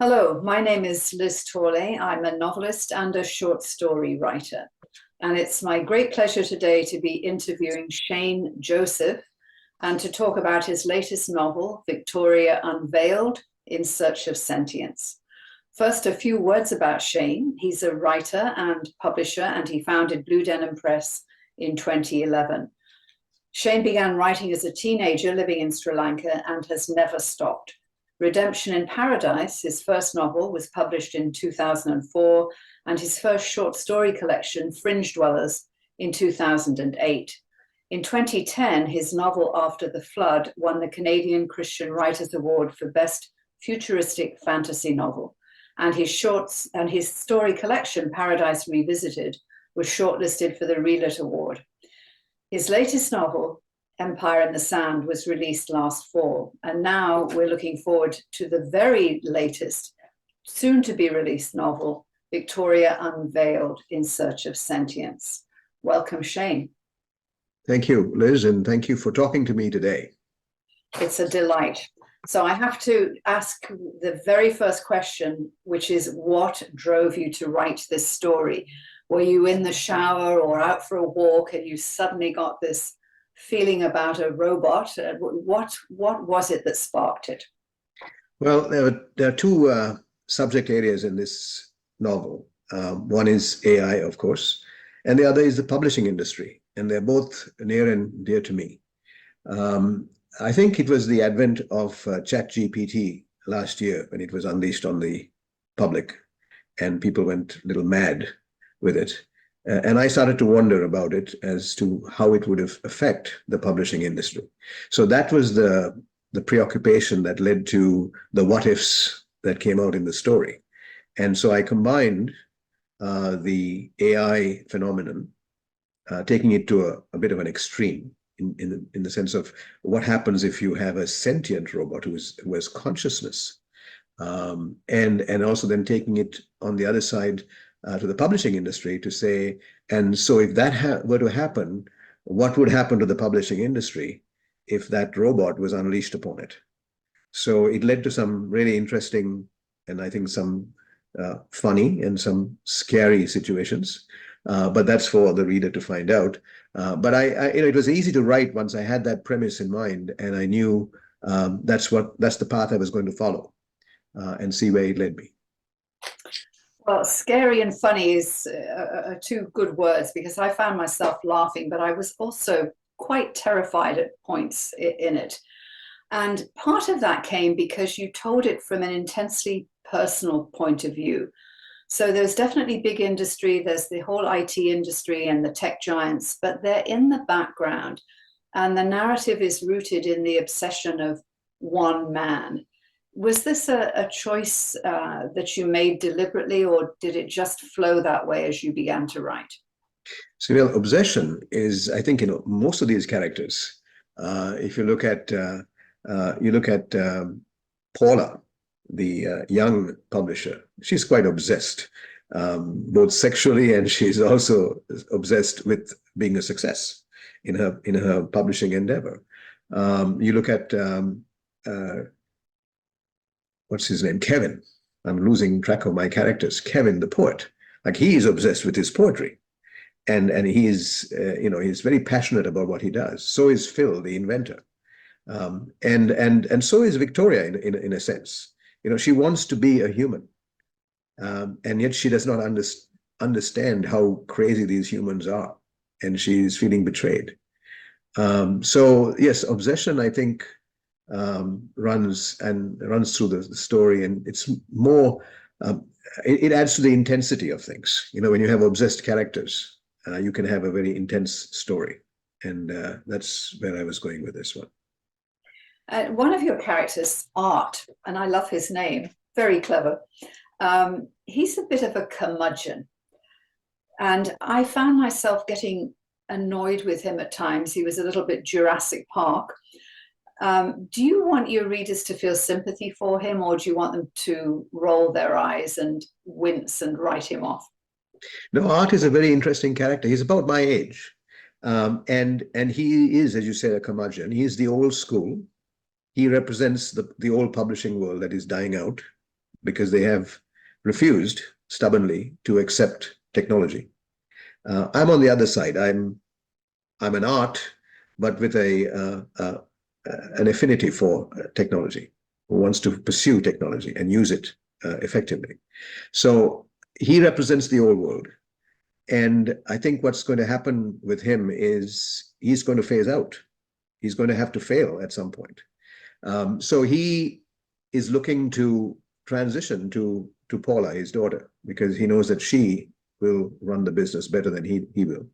Hello, my name is Liz Torlée. I'm a novelist and a short story writer. And it's my great pleasure today to be interviewing Shane Joseph and to talk about his latest novel, Victoria Unveiled, In Search of Sentience. First, a few words about Shane. He's a writer and publisher, and he founded Blue Denim Press in 2011. Shane began writing as a teenager living in Sri Lanka and has never stopped. Redemption in Paradise, his first novel, was published in 2004, and his first short story collection, Fringe Dwellers, in 2008. In 2010, his novel After the Flood won the Canadian Christian Writers Award for Best Futuristic Fantasy Novel, and his story collection, Paradise Revisited, was shortlisted for the Relit Award. His latest novel, Empire in the Sand, was released last fall, and now we're looking forward to the very latest, soon-to-be-released novel, Victoria Unveiled, In Search of Sentience. Welcome, Shane. Thank you, Liz, and thank you for talking to me today. It's a delight. So I have to ask the very first question, which is, what drove you to write this story? Were you in the shower or out for a walk and you suddenly got this feeling about a robot? What was it that sparked it? Well, there are two subject areas in this novel. One is AI, of course, and the other is the publishing industry, and they're both near and dear to me. I think it was the advent of ChatGPT last year when it was unleashed on the public, and people went a little mad with it. And I started to wonder about it as to how it would affect the publishing industry. So that was the preoccupation that led to the what ifs that came out in the story. And so I combined the AI phenomenon, taking it to a bit of an extreme in the sense of what happens if you have a sentient robot who has consciousness, and also then taking it on the other side to the publishing industry to say, and so if that were to happen, what would happen to the publishing industry if that robot was unleashed upon it? So it led to some really interesting, and I think some funny and some scary situations, but that's for the reader to find out. But it was easy to write once I had that premise in mind, and I knew that's the path I was going to follow, and see where it led me. Well, scary and funny is two good words, because I found myself laughing, but I was also quite terrified at points in it. And part of that came because you told it from an intensely personal point of view. So there's definitely big industry, there's the whole IT industry and the tech giants, but they're in the background. And the narrative is rooted in the obsession of one man. Was this a choice that you made deliberately, or did it just flow that way as you began to write? So, obsession is, I think, most of these characters. If you look at Paula, the young publisher, she's quite obsessed, both sexually, and she's also obsessed with being a success in her publishing endeavor. You look at what's his name? Kevin. I'm losing track of my characters. Kevin, the poet. Like, he is obsessed with his poetry. And he is, he's very passionate about what he does. So is Phil, the inventor. And so is Victoria in a sense. She wants to be a human. And yet she does not understand how crazy these humans are. And she's feeling betrayed. So yes, obsession, I think, runs through the story, and it's more it adds to the intensity of things. When you have obsessed characters, you can have a very intense story, and that's where I was going with this one. One of your characters, Art, and I love his name, very clever. He's a bit of a curmudgeon, and I found myself getting annoyed with him at times. He was a little bit Jurassic Park. Do you want your readers to feel sympathy for him, or do you want them to roll their eyes and wince and write him off? No, Art is a very interesting character. He's about my age. And he is, as you said, a curmudgeon. He's the old school. He represents the old publishing world that is dying out. because they have refused stubbornly to accept technology. I'm on the other side. I'm an art, but with an affinity for technology, who wants to pursue technology and use it effectively. So he represents the old world. And I think what's going to happen with him is he's going to phase out. He's going to have to fail at some point. So he is looking to transition to Paula, his daughter, because he knows that she will run the business better than he will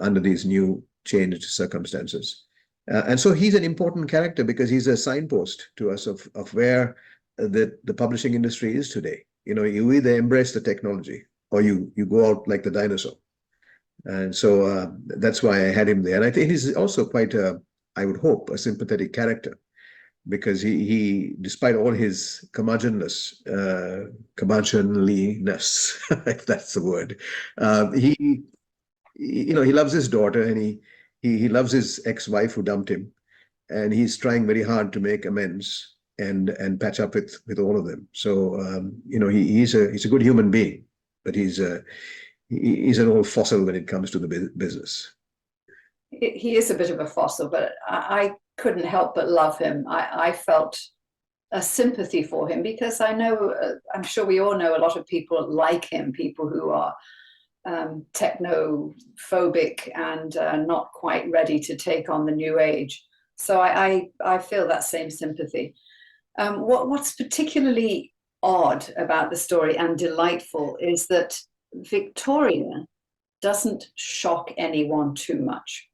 under these new changed circumstances. And so he's an important character because he's a signpost to us of where the publishing industry is today. You know, you either embrace the technology or you go out like the dinosaur. And so that's why I had him there. And I think he's also quite I would hope, a sympathetic character, because he despite all his curmudgeonliness, if that's the word, he he loves his daughter, and he loves his ex-wife who dumped him, and he's trying very hard to make amends and patch up with all of them. So he's a good human being, but he's an old fossil when it comes to the business. He is a bit of a fossil, but I couldn't help but love him. I felt a sympathy for him because I know, I'm sure we all know a lot of people like him, people who are technophobic and not quite ready to take on the new age. So I feel that same sympathy. What's particularly odd about the story and delightful is that Victoria doesn't shock anyone too much.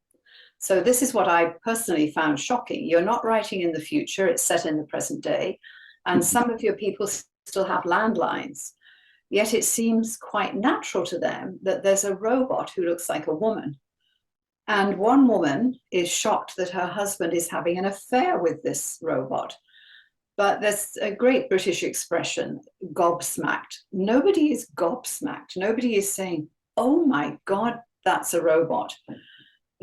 So this is what I personally found shocking. You're not writing in the future, it's set in the present day, and some of your people still have landlines. Yet it seems quite natural to them that there's a robot who looks like a woman. And one woman is shocked that her husband is having an affair with this robot. But there's a great British expression, gobsmacked. Nobody is gobsmacked. Nobody is saying, oh my God, that's a robot.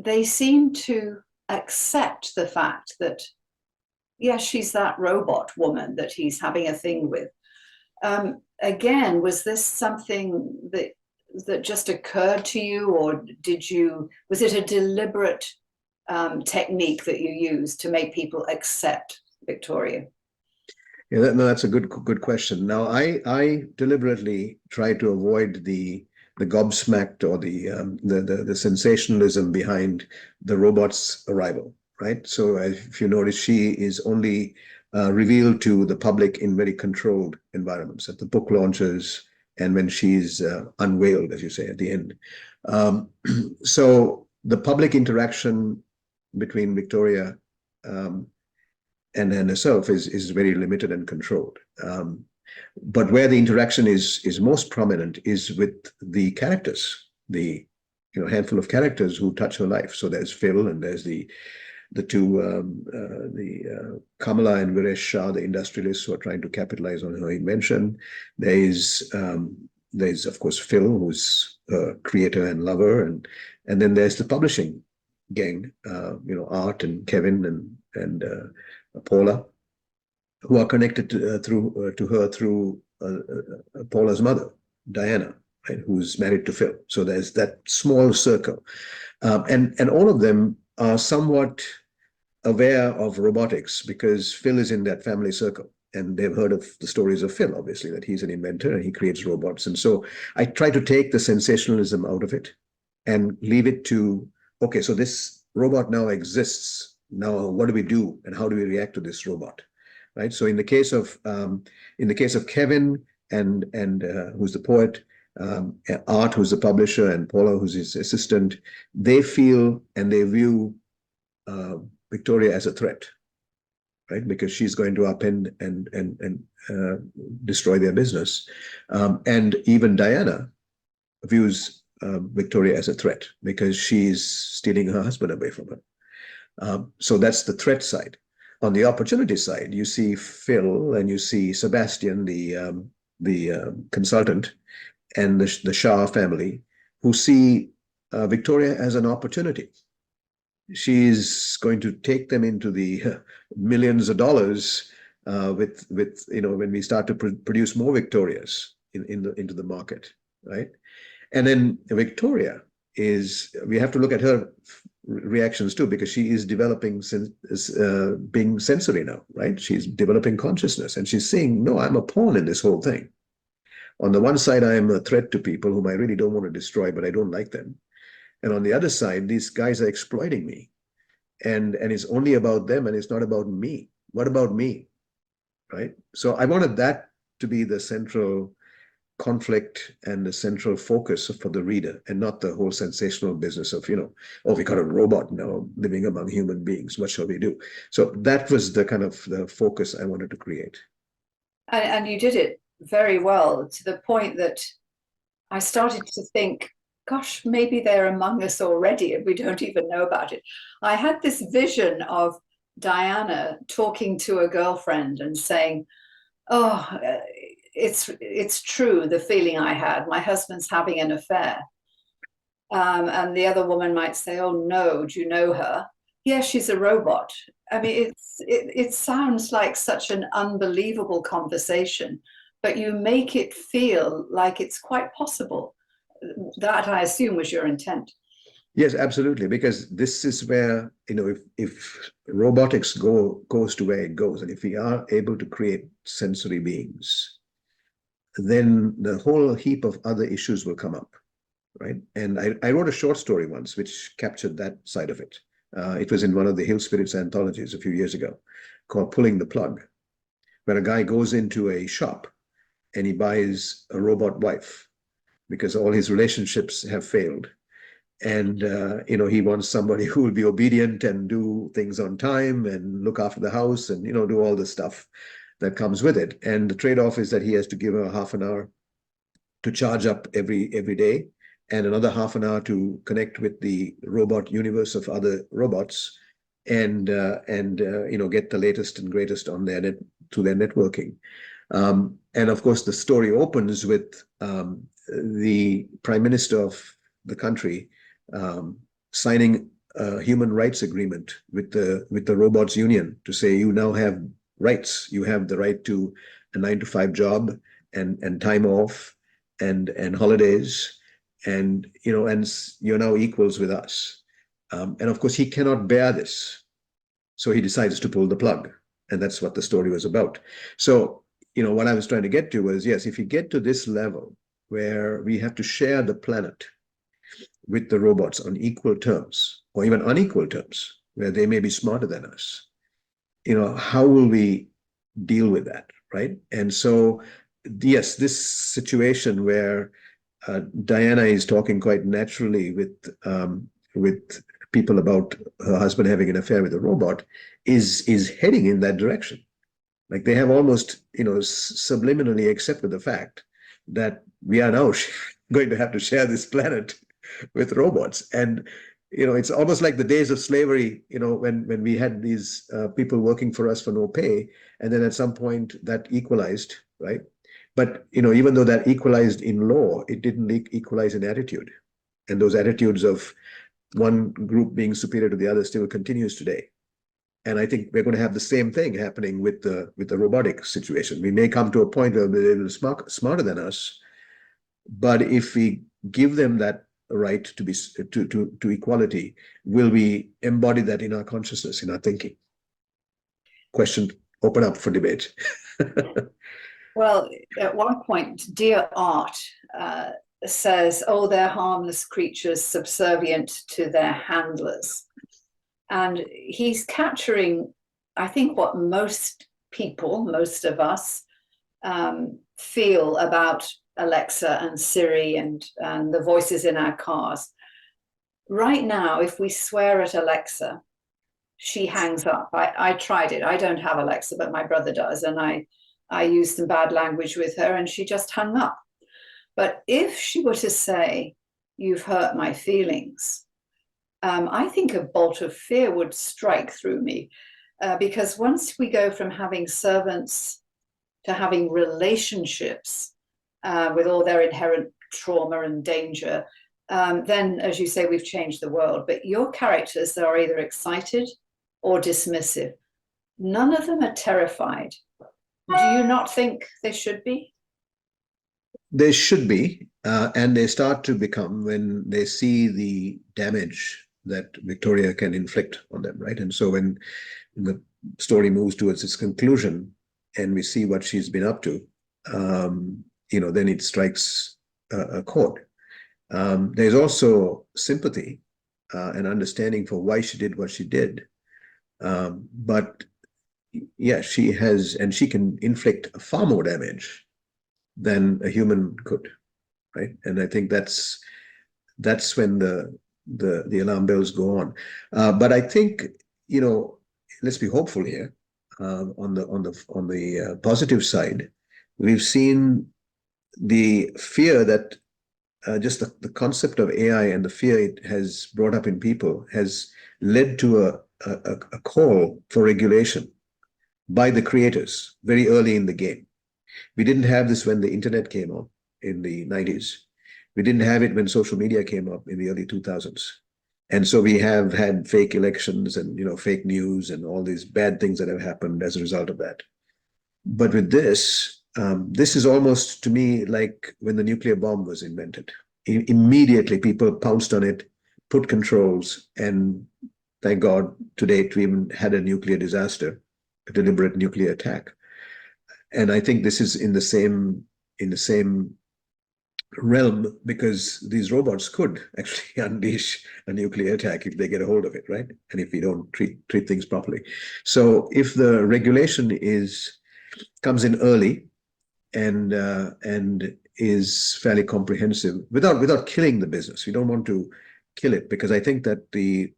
They seem to accept the fact that, yes, she's that robot woman that he's having a thing with. Again, was this something that just occurred to you, or was it a deliberate technique that you used to make people accept Victoria? Yeah, that's a good question. Now, I deliberately try to avoid the gobsmacked or the sensationalism behind the robot's arrival, right? So if you notice, she is only revealed to the public in very controlled environments, at the book launches and when she's unveiled, as you say, at the end. So the public interaction between Victoria and herself is very limited and controlled. But where the interaction is most prominent is with the characters, the handful of characters who touch her life. So there's Phil, and there's the two Kamala and Viresh Shah, the industrialists who are trying to capitalize on her invention. There's of course Phil, who's a creator and lover, and then there's the publishing gang, Art and Kevin and Paula, who are connected to her through Paula's mother, Diana, right, who's married to Phil. So there's that small circle, and all of them are somewhat aware of robotics because Phil is in that family circle, and they've heard of the stories of Phil, obviously, that he's an inventor and he creates robots. And so I try to take the sensationalism out of it and leave it to, okay, so this robot now exists. Now, what do we do, and how do we react to this robot? Right. So in the case of Kevin and who's the poet, Art, who's the publisher, and Paula, who's his assistant, they feel and they view Victoria as a threat, right? Because she's going to upend and destroy their business, and even Diana views Victoria as a threat because she's stealing her husband away from her. So that's the threat side. On the opportunity side, you see Phil and you see Sebastian, the consultant, and the Shah family, who see Victoria as an opportunity. She's going to take them into the millions of dollars with when we start to produce more Victorias into the market, right? And then Victoria we have to look at her reactions too, because she is developing being sensory now, right? She's developing consciousness, and she's saying, no, I'm a pawn in this whole thing. On the one side, I am a threat to people whom I really don't want to destroy, but I don't like them. And on the other side, these guys are exploiting me. And it's only about them, and it's not about me. What about me? Right? So I wanted that to be the central conflict and the central focus for the reader, and not the whole sensational business of, oh, we got a robot now living among human beings. What shall we do? So that was the kind of the focus I wanted to create. And you did it very well, to the point that I started to think, gosh, maybe they're among us already and we don't even know about it. I had this vision of Diana talking to a girlfriend and saying, oh, it's true, the feeling I had. My husband's having an affair. And the other woman might say, oh, no, do you know her? Yes, she's a robot. I mean, it sounds like such an unbelievable conversation, but you make it feel like it's quite possible. That, I assume, was your intent. Yes, absolutely, because this is where, if robotics goes to where it goes, and if we are able to create sensory beings, then the whole heap of other issues will come up, right? And I wrote a short story once which captured that side of it. It was in one of the Hill Spirits anthologies a few years ago, called Pulling the Plug, where a guy goes into a shop and he buys a robot wife because all his relationships have failed. And, he wants somebody who will be obedient and do things on time and look after the house and, do all the stuff that comes with it. And the trade-off is that he has to give her half an hour to charge up every day, and another half an hour to connect with the robot universe of other robots, and get the latest and greatest on through their networking. And of course, the story opens with the Prime Minister of the country signing a human rights agreement with the robots union to say, you now have rights. You have the right to a 9-to-5 job and time off and holidays, and you're now equals with us. And of course, he cannot bear this, so he decides to pull the plug, and that's what the story was about. So what I was trying to get to was, yes, if you get to this level where we have to share the planet with the robots on equal terms, or even unequal terms, where they may be smarter than us, how will we deal with that, right? And so, yes, this situation where Diana is talking quite naturally with people about her husband having an affair with a robot is heading in that direction. Like, they have almost, subliminally accepted the fact that we are now going to have to share this planet with robots. And it's almost like the days of slavery, when we had these people working for us for no pay, and then at some point that equalized, right? But even though that equalized in law, it didn't equalize in attitude, and those attitudes of one group being superior to the other still continues today. And I think we're going to have the same thing happening with the robotic situation. We may come to a point where they're smarter than us, but if we give them that right to be to equality, will we embody that in our consciousness, in our thinking? Question open up for debate. Well, at one point, Dear Art says, oh, they're harmless creatures subservient to their handlers. And he's capturing, I think, what most people, most of us, feel about Alexa and Siri and the voices in our cars. Right now, if we swear at Alexa, she hangs up. I tried it. I don't have Alexa, but my brother does. And I used some bad language with her and she just hung up. But if she were to say, you've hurt my feelings, I think a bolt of fear would strike through me, because once we go from having servants to having relationships with all their inherent trauma and danger, then, as you say, we've changed the world. But your characters are either excited or dismissive. None of them are terrified. Do you not think they should be? They should be, and they start to become when they see the damage that Victoria can inflict on them, right? And so when the story moves towards its conclusion and we see what she's been up to, then it strikes a chord. There's also sympathy and understanding for why she did what she did. But yeah, she has, and she can inflict far more damage than a human could, right? And I think that's when the alarm bells go on. But I think, let's be hopeful here. On the positive side, we've seen the fear that just the concept of AI and the fear it has brought up in people has led to a call for regulation by the creators very early in the game. We didn't have this when the internet came up in the 90s. We didn't have it when social media came up in the early 2000s. And so we have had fake elections and fake news and all these bad things that have happened as a result of that. But with this, this is almost to me like when the nuclear bomb was invented. Immediately people pounced on it, put controls, and thank God to date we haven't had a nuclear disaster, a deliberate nuclear attack. And I think this is in the same realm, because these robots could actually unleash a nuclear attack if they get a hold of it, right? And if we don't treat things properly. So if the regulation comes in early and is fairly comprehensive without killing the business, we don't want to kill it, because I think that the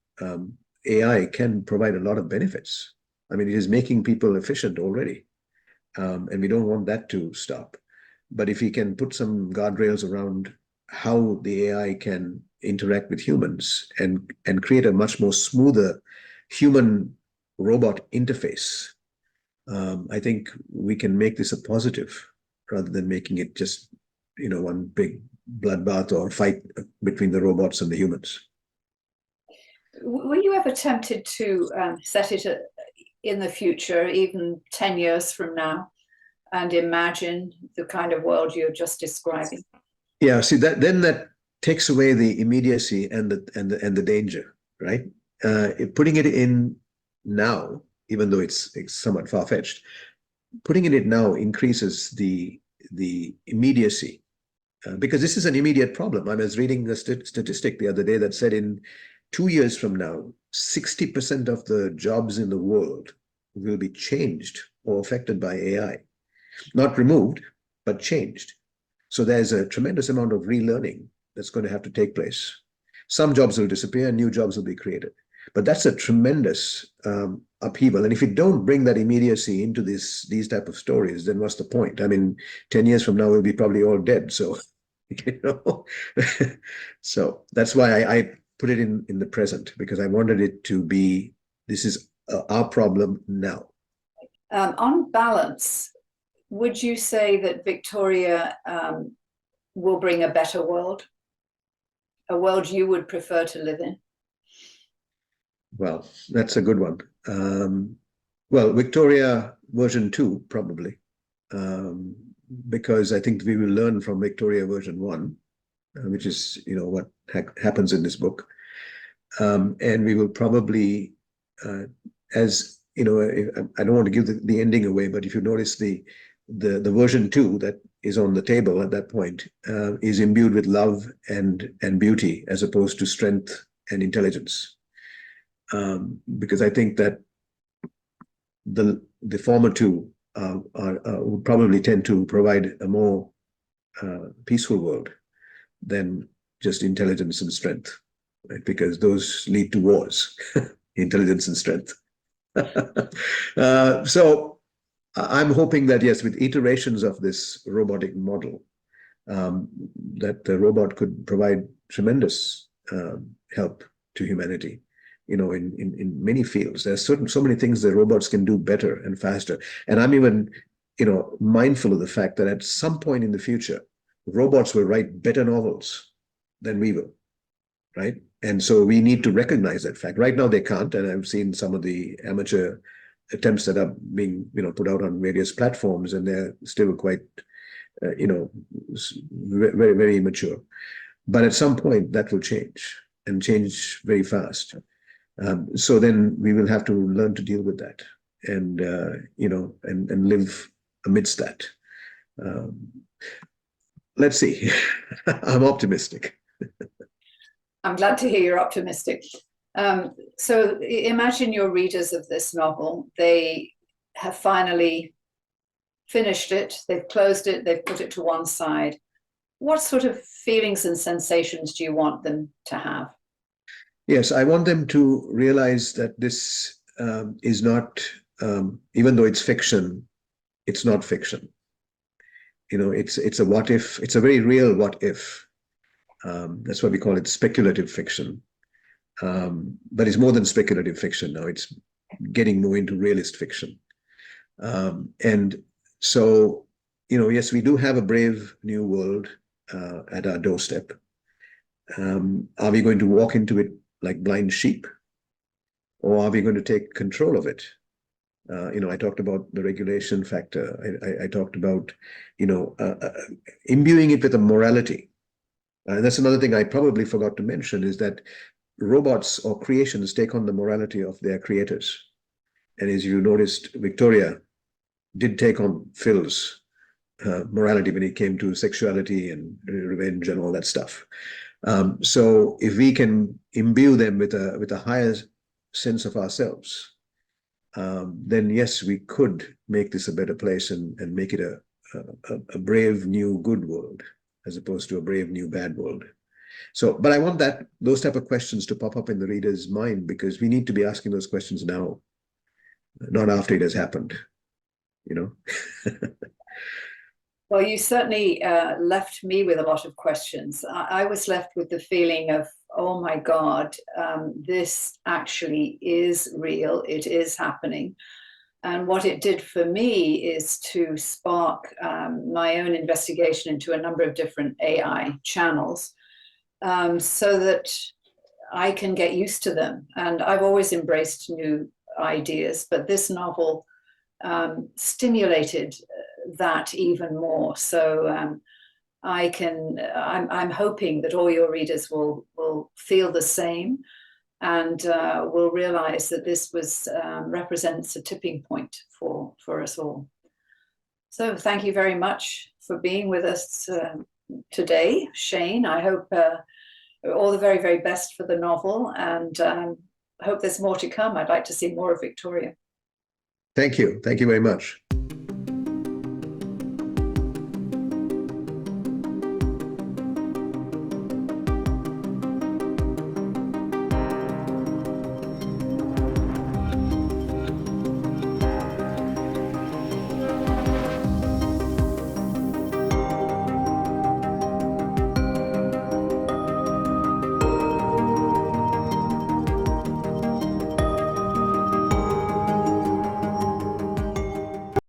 AI can provide a lot of benefits. I mean, it is making people efficient already. And we don't want that to stop. But if we can put some guardrails around how the AI can interact with humans and create a much more smoother human-robot interface, I think we can make this a positive rather than making it just, one big bloodbath or fight between the robots and the humans. Were you ever tempted to set it in the future, even 10 years from now, and imagine the kind of world you're just describing? Yeah, see that takes away the immediacy and the danger, right? Putting it in now, even though it's somewhat far-fetched, putting it in now increases the immediacy, because this is an immediate problem. I was reading a statistic the other day that said in 2 years from now, 60% of the jobs in the world will be changed or affected by AI. Not removed, but changed. So there's a tremendous amount of relearning that's going to have to take place. Some jobs will disappear and new jobs will be created. But that's a tremendous upheaval. And if you don't bring that immediacy into these type of stories, then what's the point? I mean, 10 years from now, we'll be probably all dead. So, so that's why I put it in the present, because I wanted it to be, this is our problem now. On balance, would you say that Victoria will bring a better world? A world you would prefer to live in? Well, that's a good one. Well, Victoria version 2, probably, because I think we will learn from Victoria version 1, which is, what happens in this book. And we will probably, as I don't want to give the ending away, but if you notice the version 2 that is on the table at that point is imbued with love and beauty as opposed to strength and intelligence. Because I think that the former two would probably tend to provide a more peaceful world than just intelligence and strength, right? Because those lead to wars, intelligence and strength. So I'm hoping that, yes, with iterations of this robotic model, that the robot could provide tremendous help to humanity, in many fields. There's so many things that robots can do better and faster. And I'm even, mindful of the fact that at some point in the future, robots will write better novels than we will, right? And so we need to recognize that fact. Right now they can't, and I've seen some of the amateur attempts that are being, put out on various platforms, and they're still quite, very, very immature. But at some point that will change, and change very fast. So then we will have to learn to deal with that, and and live amidst that. Let's see. I'm optimistic. I'm glad to hear you're optimistic. So imagine your readers of this novel. They have finally finished it, they've closed it, they've put it to one side. What sort of feelings and sensations do you want them to have? Yes, I want them to realize that this is not, even though it's fiction, it's not fiction. It's a what if, it's a very real what if. That's why we call it speculative fiction. But it's more than speculative fiction now. It's getting more into realist fiction. And so, yes, we do have a brave new world at our doorstep. Are we going to walk into it like blind sheep? Or are we going to take control of it? I talked about the regulation factor. I talked about, imbuing it with a morality. And that's another thing I probably forgot to mention, is that robots or creations take on the morality of their creators. And as you noticed, Victoria did take on Phil's morality when it came to sexuality and revenge and all that stuff. So if we can imbue them with a higher sense of ourselves, then yes, we could make this a better place and make it a brave new good world, as opposed to a brave new bad world. So, but I want those type of questions to pop up in the reader's mind, because we need to be asking those questions now, not after it has happened, Well, you certainly left me with a lot of questions. I was left with the feeling of, oh my God, this actually is real. It is happening. And what it did for me is to spark my own investigation into a number of different AI channels, so that I can get used to them. And I've always embraced new ideas, but this novel stimulated that even more. So I'm hoping that all your readers will feel the same, and will realize that this represents a tipping point for us all. So thank you very much for being with us today, Shane. I hope all the very, very best for the novel, and hope there's more to come. I'd like to see more of Victoria. Thank you. Thank you very much.